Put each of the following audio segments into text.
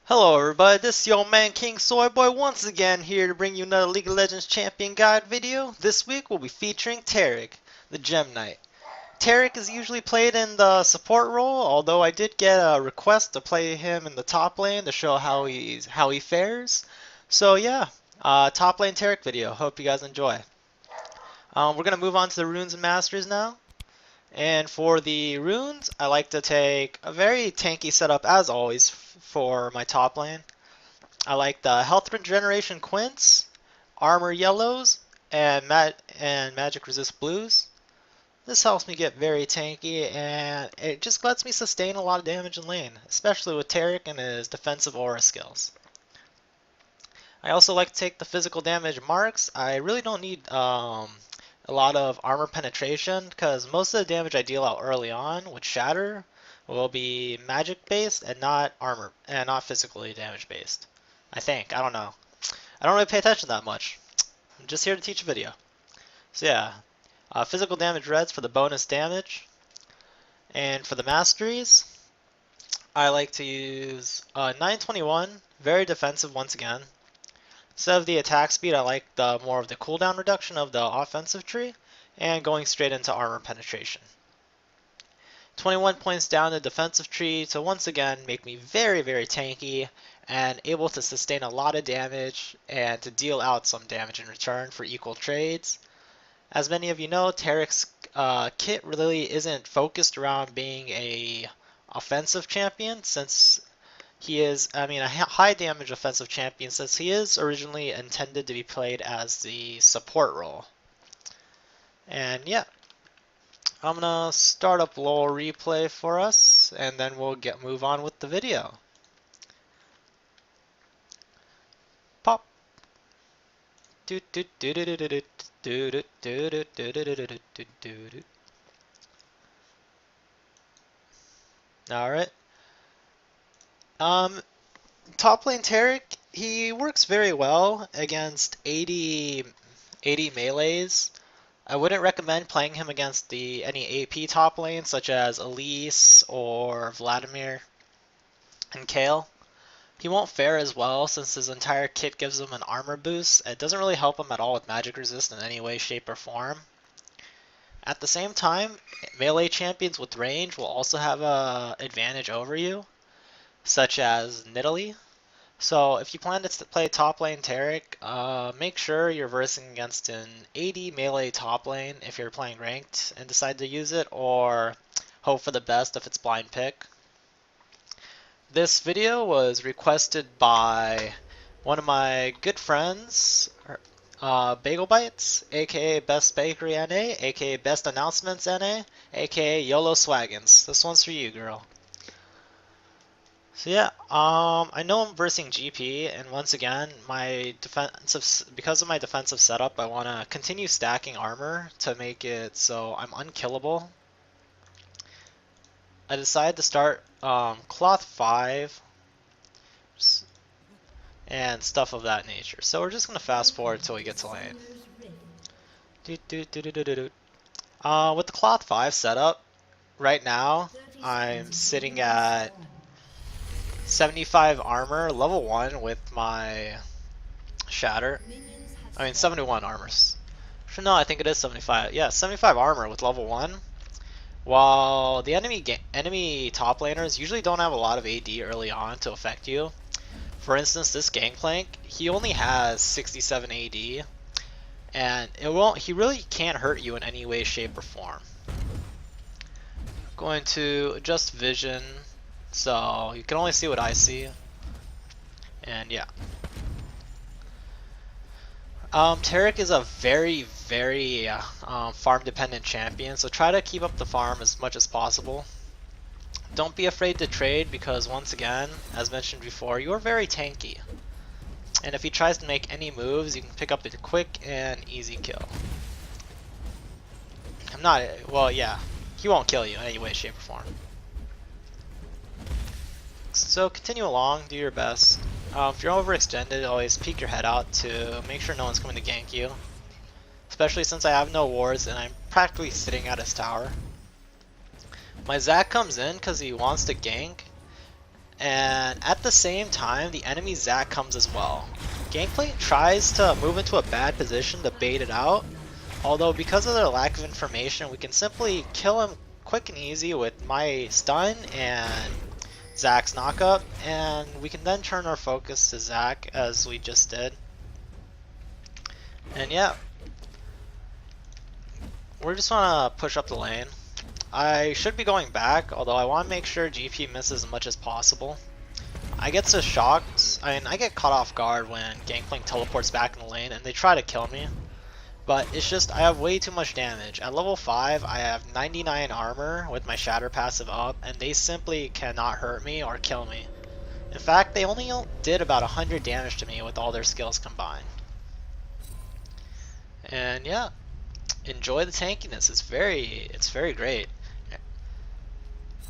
Hello everybody, this is your man King Soyboy once again here to bring you another League of Legends Champion Guide video. This week we'll be featuring Taric, the Gem Knight. Taric is usually played in the support role, although I did get a request to play him in the top lane to show how he fares. So yeah, top lane Taric video. Hope you guys enjoy. We're gonna move on to the runes and masters now. And for the runes, I like to take a very tanky setup as always for my top lane. I like the health regeneration quints, armor yellows, and magic resist blues. This helps me get very tanky and it just lets me sustain a lot of damage in lane, especially with Taric and his defensive aura skills. I also like to take the physical damage marks. I really don't need a lot of armor penetration because most of the damage I deal out early on with Shatter will be magic based and not armor and not physically damage based. I think. I don't know. I don't really pay attention that much. I'm just here to teach a video. So yeah, physical damage reds for the bonus damage. And for the masteries, I like to use 921, very defensive once again. Instead of the attack speed, I like the more of the cooldown reduction of the offensive tree, and going straight into armor penetration. 21 points down the defensive tree to once again make me very, very tanky and able to sustain a lot of damage and to deal out some damage in return for equal trades. As many of you know, Taric's kit really isn't focused around being a offensive champion since he is, a high damage offensive champion since he is originally intended to be played as the support role. And yeah, I'm gonna start up LoL replay for us, and then we'll move on with the video. Pop. All right. Top lane Taric, he works very well against 80 melees. I wouldn't recommend playing him against any AP top lanes such as Elise or Vladimir and Kale. He won't fare as well since his entire kit gives him an armor boost. It doesn't really help him at all with magic resist in any way, shape, or form. At the same time, melee champions with range will also have an advantage over you, such as Nidalee. So if you plan to play top lane Taric, make sure you're versing against an 80 melee top lane if you're playing ranked and decide to use it, or hope for the best if it's blind pick. This video was requested by one of my good friends, Bagel Bites, aka Best Bakery NA, aka Best Announcements NA, aka YOLO Swaggins. This one's for you, girl. So yeah, I know I'm versing GP, and once again, because of my defensive setup, I want to continue stacking armor to make it so I'm unkillable. I decided to start Cloth 5 and stuff of that nature. So we're just going to fast forward until we get to lane. With the Cloth 5 setup, right now, I'm sitting at 75 armor, level 1 with my Shatter. 71 armors. No, I think it is 75. Yeah, 75 armor with level 1. While the enemy top laners usually don't have a lot of AD early on to affect you. For instance, this Gangplank, he only has 67 AD, and he really can't hurt you in any way, shape, or form. Going to adjust vision, so you can only see what I see. And yeah. Taric is a very, very farm dependent champion, so try to keep up the farm as much as possible. Don't be afraid to trade because once again, as mentioned before, you're very tanky. And if he tries to make any moves, you can pick up a quick and easy kill. Well yeah, he won't kill you in any way, shape, or form. So continue along, do your best. If you're overextended, always peek your head out to make sure no one's coming to gank you. Especially since I have no wards and I'm practically sitting at his tower. My Zac comes in because he wants to gank, And at the same time, the enemy Zac comes as well. Gangplank tries to move into a bad position to bait it out, although because of their lack of information, we can simply kill him quick and easy with my stun and Zac's knockup, and we can then turn our focus to Zac as we just did. And yeah, we just want to push up the lane. I should be going back, although I want to make sure GP misses as much as possible. I get so shocked, I get caught off guard when Gangplank teleports back in the lane and they try to kill me. But it's just, I have way too much damage. At level 5, I have 99 armor with my Shatter passive up, and they simply cannot hurt me or kill me. In fact, they only did about 100 damage to me with all their skills combined. And yeah, enjoy the tankiness. It's very great.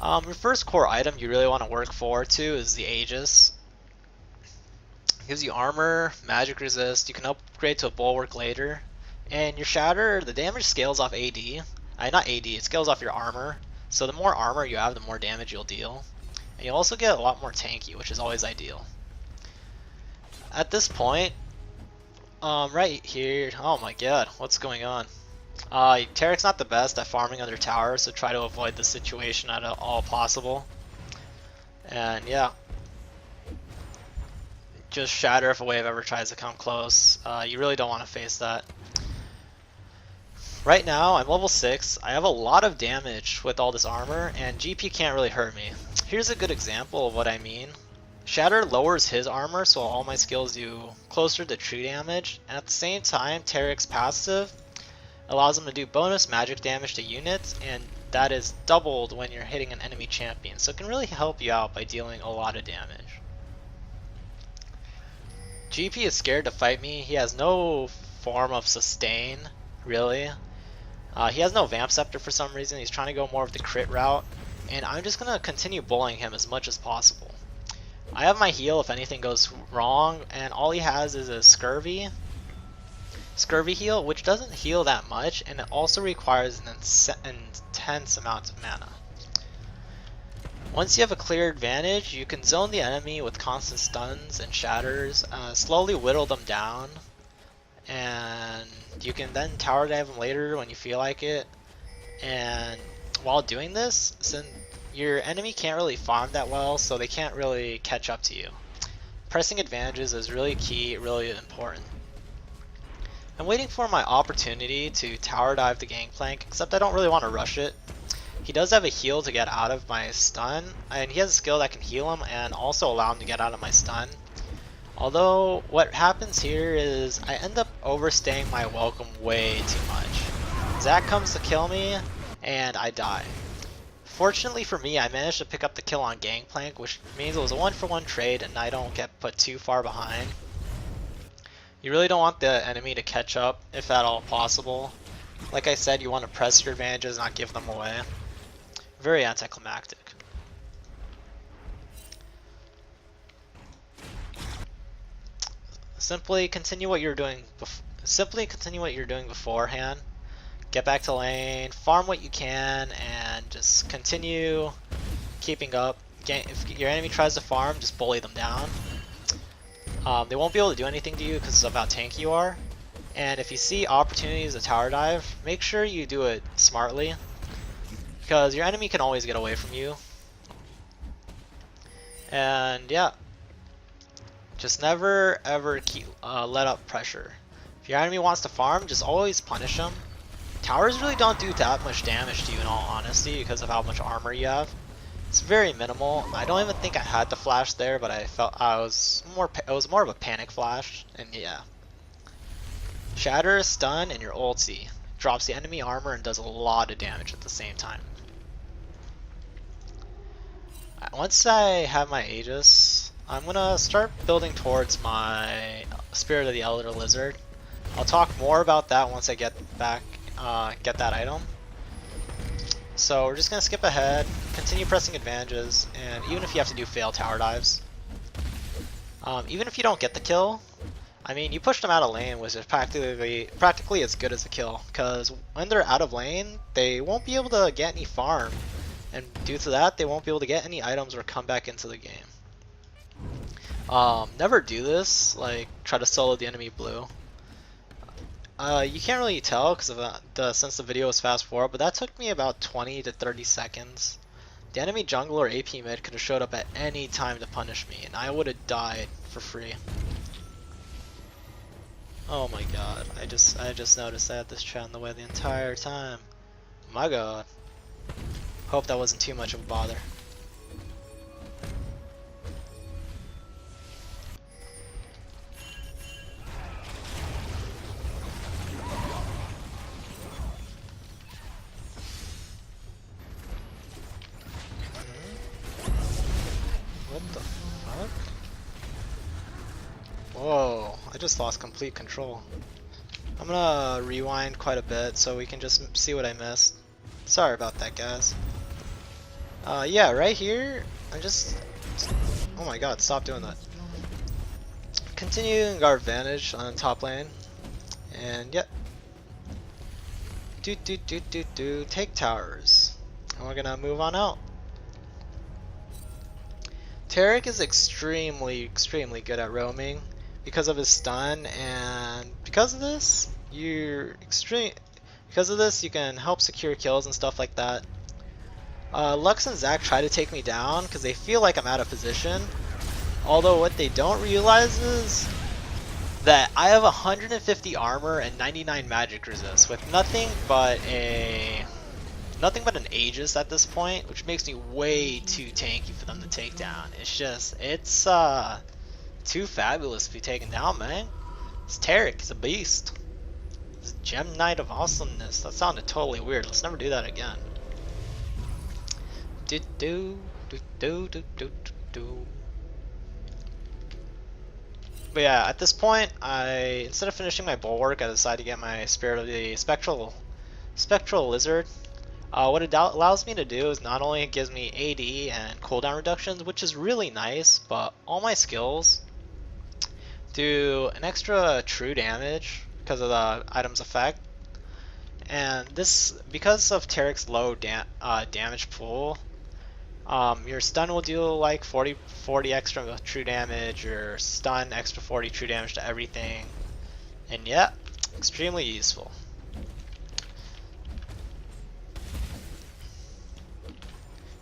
Your first core item you really want to work forward to is the Aegis. It gives you armor, magic resist, you can upgrade to a bulwark later. And your Shatter, the damage scales off AD. Not AD, it scales off your armor. So the more armor you have, the more damage you'll deal. And you'll also get a lot more tanky, which is always ideal. At this point, right here, oh my god, what's going on? Taric's not the best at farming under tower, so try to avoid the situation at all possible. And yeah, just Shatter if a wave ever tries to come close. You really don't want to face that. Right now, I'm level 6, I have a lot of damage with all this armor, and GP can't really hurt me. Here's a good example of what I mean. Shatter lowers his armor, so all my skills do closer to true damage, and at the same time, Taric's passive allows him to do bonus magic damage to units, and that is doubled when you're hitting an enemy champion, so it can really help you out by dealing a lot of damage. GP is scared to fight me. He has no form of sustain, really. He has no Vamp Scepter for some reason. He's trying to go more of the crit route, and I'm just going to continue bullying him as much as possible. I have my heal if anything goes wrong, and all he has is a Scurvy heal, which doesn't heal that much, and it also requires an intense amount of mana. Once you have a clear advantage, you can zone the enemy with constant stuns and shatters, slowly whittle them down, and you can then tower dive them later when you feel like it. And while doing this, since your enemy can't really farm that well, so they can't really catch up to you. Pressing advantages is really key, really important. I'm waiting for my opportunity to tower dive the Gangplank, except I don't really want to rush it. He does have a heal to get out of my stun, and he has a skill that can heal him and also allow him to get out of my stun. Although, what happens here is I end up overstaying my welcome way too much. Zac comes to kill me, and I die. Fortunately for me, I managed to pick up the kill on Gangplank, which means it was a 1-for-1 trade and I don't get put too far behind. You really don't want the enemy to catch up, if at all possible. Like I said, you want to press your advantages, not give them away. Very anticlimactic. Simply continue what you're doing beforehand. Get back to lane, farm what you can, and just continue keeping up. If your enemy tries to farm, just bully them down. They won't be able to do anything to you because of how tanky you are. And if you see opportunities to tower dive, make sure you do it smartly, because your enemy can always get away from you. And yeah, just never ever let up pressure. If your enemy wants to farm, just always punish them. Towers really don't do that much damage to you in all honesty because of how much armor you have. It's very minimal. I don't even think I had the flash there, but I felt it was more of a panic flash, and yeah. Shatter, stun, and your ulti drops the enemy armor and does a lot of damage at the same time. Once I have my Aegis, I'm gonna start building towards my Spirit of the Elder Lizard. I'll talk more about that once I get back, get that item. So we're just gonna skip ahead, continue pressing advantages, and even if you have to do fail tower dives, even if you don't get the kill, I mean, you push them out of lane, which is practically as good as a kill, because when they're out of lane, they won't be able to get any farm, and due to that, they won't be able to get any items or come back into the game. Never do this, like try to solo the enemy blue. You can't really tell because of since the video was fast forward, but that took me about 20 to 30 seconds. The enemy jungle or AP mid could have showed up at any time to punish me, and I would have died for free. Oh my god, I just noticed I had this chat in the way the entire time. My god. Hope that wasn't too much of a bother. What the fuck? Whoa, I just lost complete control. I'm gonna rewind quite a bit so we can just see what I missed. Sorry about that, guys. Yeah, right here, oh my god, stop doing that. Continuing our advantage on top lane. And yep. Take towers. And we're gonna move on out. Taric is extremely good at roaming because of his stun, and because of this, you can help secure kills and stuff like that. Lux and Zac try to take me down because they feel like I'm out of position. Although what they don't realize is that I have 150 armor and 99 magic resist with nothing but an Aegis at this point, which makes me way too tanky for them to take down. It's too fabulous to be taken down, man. It's Taric, he's a beast. He's a gem knight of awesomeness. That sounded totally weird. Let's never do that again. But yeah, at this point, instead of finishing my bulwark, I decided to get my Spirit of the Spectral Lizard. What it allows me to do is not only it gives me AD and cooldown reductions, which is really nice, but all my skills do an extra true damage because of the item's effect. And this, because of Taric's low damage pool, your stun will do like 40 extra true damage, your stun extra 40 true damage to everything, and yeah, extremely useful.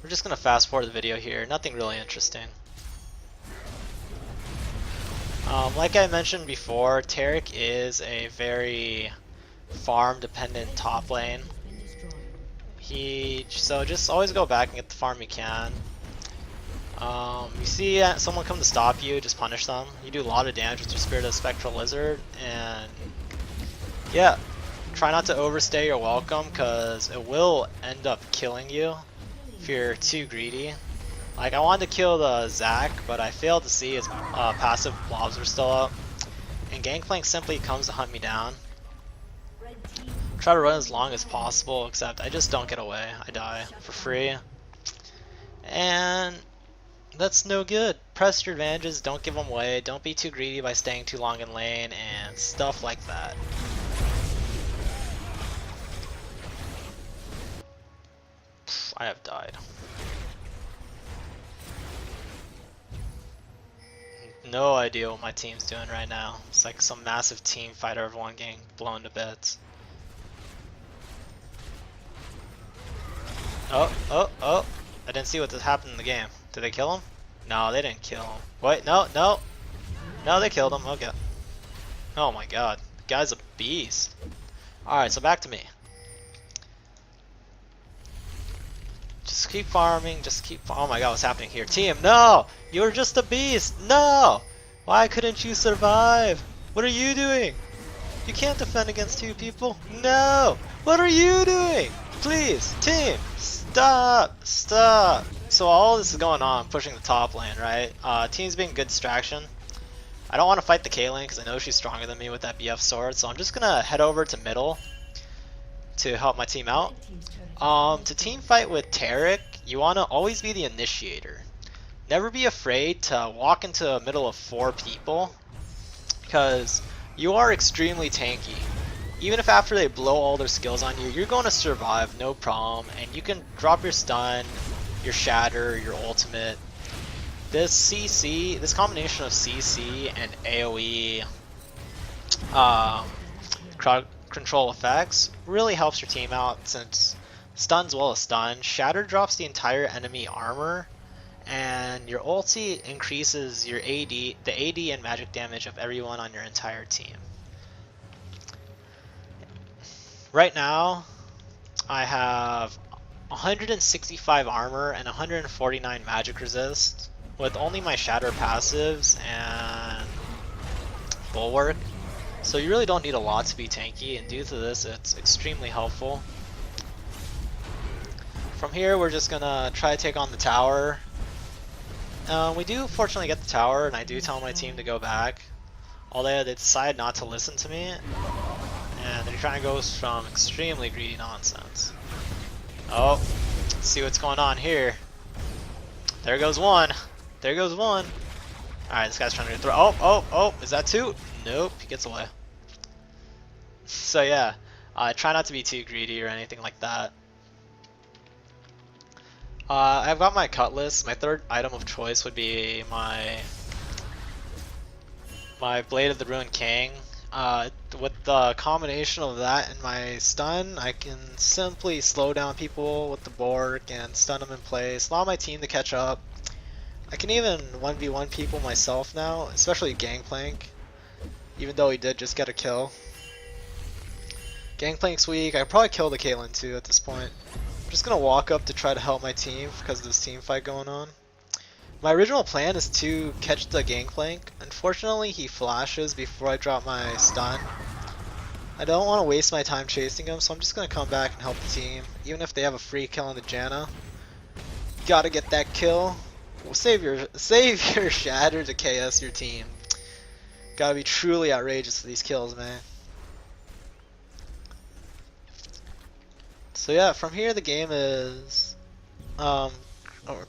We're just gonna fast forward the video here, nothing really interesting. Like I mentioned before, Taric is a very farm dependent top lane. So just always go back and get the farm you can. You see someone come to stop you, just punish them. You do a lot of damage with your Spirit of the Spectral Lizard, and yeah, try not to overstay your welcome because it will end up killing you if you're too greedy. Like, I wanted to kill the Zac, but I failed to see his passive blobs were still up, and Gangplank simply comes to hunt me down. Try to run as long as possible, except I just don't get away. I die for free. And that's no good. Press your advantages, don't give them away, don't be too greedy by staying too long in lane, and stuff like that. I have died. No idea what my team's doing right now. It's like some massive team fight, everyone getting blown to bits. Oh, I didn't see what happened in the game. Did they kill him? No, they didn't kill him. Wait, no, they killed him, okay. Oh my god, the guy's a beast. Alright, so back to me. Just keep farming, oh my god, what's happening here? Team, no! You're just a beast, no! Why couldn't you survive? What are you doing? You can't defend against two people, no! What are you doing? Please, team, stop. So all this is going on, pushing the top lane, right? Team's being good distraction. I don't want to fight the Caitlyn because I know she's stronger than me with that BF sword, so I'm just gonna head over to middle to help my team out. To team fight with Taric, you want to always be the initiator. Never be afraid to walk into the middle of 4 people, because you are extremely tanky. Even if after they blow all their skills on you, you're going to survive, no problem, and you can drop your stun, your shatter, your ultimate, this combination of CC and AoE um, control effects really helps your team out since stun's well as stun. Shatter drops the entire enemy armor, and your ulti increases your AD, the AD and magic damage of everyone on your entire team. Right now, I have 165 armor and 149 magic resist with only my shatter passives and bulwark. So you really don't need a lot to be tanky, and due to this, it's extremely helpful. From here, we're just gonna try to take on the tower. We do fortunately get the tower, and I do tell my team to go back. Although they decide not to listen to me, and they're trying to go some extremely greedy nonsense. Oh, let's see what's going on here. There goes one. There goes one. Alright, this guy's trying to throw. Oh, is that two? Nope, he gets away. So yeah, try not to be too greedy or anything like that. I've got my cutlass. My third item of choice would be my Blade of the Ruined King. With the combination of that and my stun, I can simply slow down people with the Bork and stun them in place, allow my team to catch up. I can even 1v1 people myself now, especially Gangplank, even though he did just get a kill. Gangplank's weak. I could probably kill the Caitlyn too at this point. I'm just gonna walk up to try to help my team because of this team fight going on. My original plan is to catch the Gangplank. Unfortunately, he flashes before I drop my stun. I don't want to waste my time chasing him, so I'm just gonna come back and help the team, even if they have a free kill on the Janna. Gotta get that kill. Well, save your shatter to KS your team. Gotta be truly outrageous for these kills, man. So yeah, from here the game is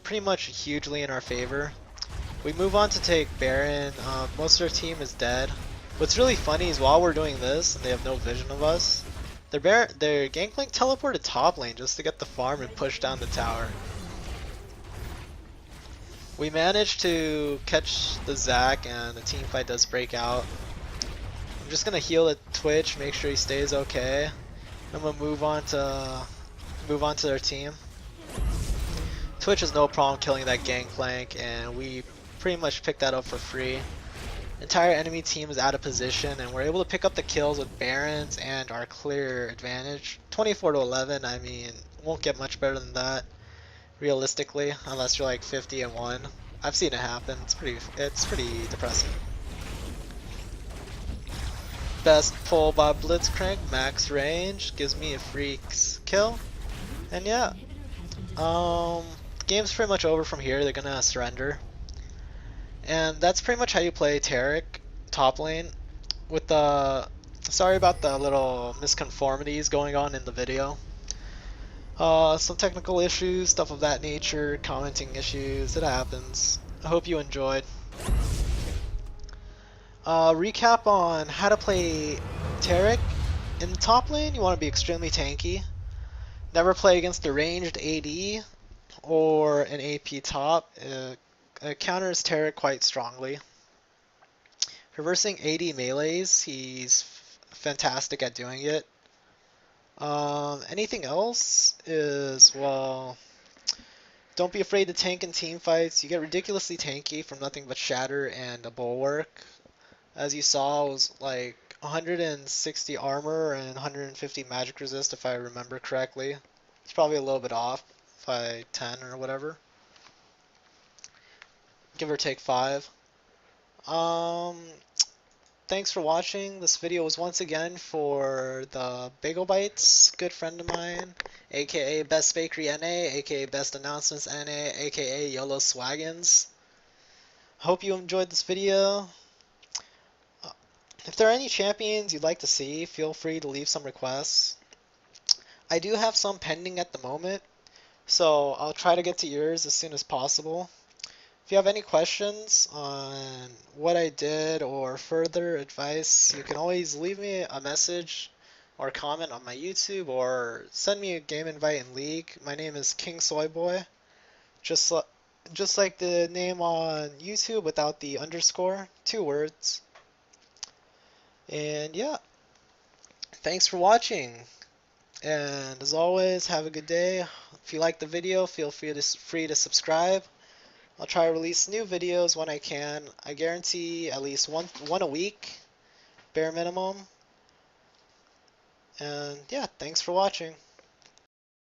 pretty much hugely in our favor. We move on to take Baron. Most of our team is dead. What's really funny is while we're doing this and they have no vision of us, their Gangplank teleported top lane just to get the farm and push down the tower. We managed to catch the Zac and the team fight does break out. I'm just gonna heal at Twitch, make sure he stays okay. I'm gonna move on to their team. Twitch has no problem killing that Gangplank, and we pretty much picked that up for free. Entire enemy team is out of position, and we're able to pick up the kills with Barons and our clear advantage. 24-11. I mean, won't get much better than that, realistically, unless you're like 50-1. I've seen it happen. It's pretty depressing. Best pull by Blitzcrank, max range, gives me a free kill, and yeah. The game's pretty much over from here. They're gonna surrender. And that's pretty much how you play Taric top lane. With the sorry about the little misconformities going on in the video. Some technical issues, stuff of that nature, commenting issues, it happens. I hope you enjoyed. Recap on how to play Taric. In the top lane, you want to be extremely tanky. Never play against a ranged AD or an AP top. It counters Taric quite strongly. Reversing AD melees, he's fantastic at doing it. Anything else is, well, don't be afraid to tank in team fights. You get ridiculously tanky from nothing but Shatter and a Bulwark. As you saw, it was like 160 armor and 150 magic resist if I remember correctly. It's probably a little bit off by 10 or whatever. Give or take 5. Thanks for watching. This video was once again for the Bagel Bites, good friend of mine, aka Best Bakery NA, aka Best Announcements NA, aka YOLO Swaggins. Hope you enjoyed this video. If there are any champions you'd like to see, feel free to leave some requests. I do have some pending at the moment, so I'll try to get to yours as soon as possible. If you have any questions on what I did or further advice, you can always leave me a message or comment on my YouTube or send me a game invite in League. My name is King Soyboy. Just just like the name on YouTube without the underscore, 2 words. And yeah, thanks for watching. And as always, have a good day. If you like the video, feel free to subscribe. I'll try to release new videos when I can. I guarantee at least one a week, bare minimum. And yeah, thanks for watching.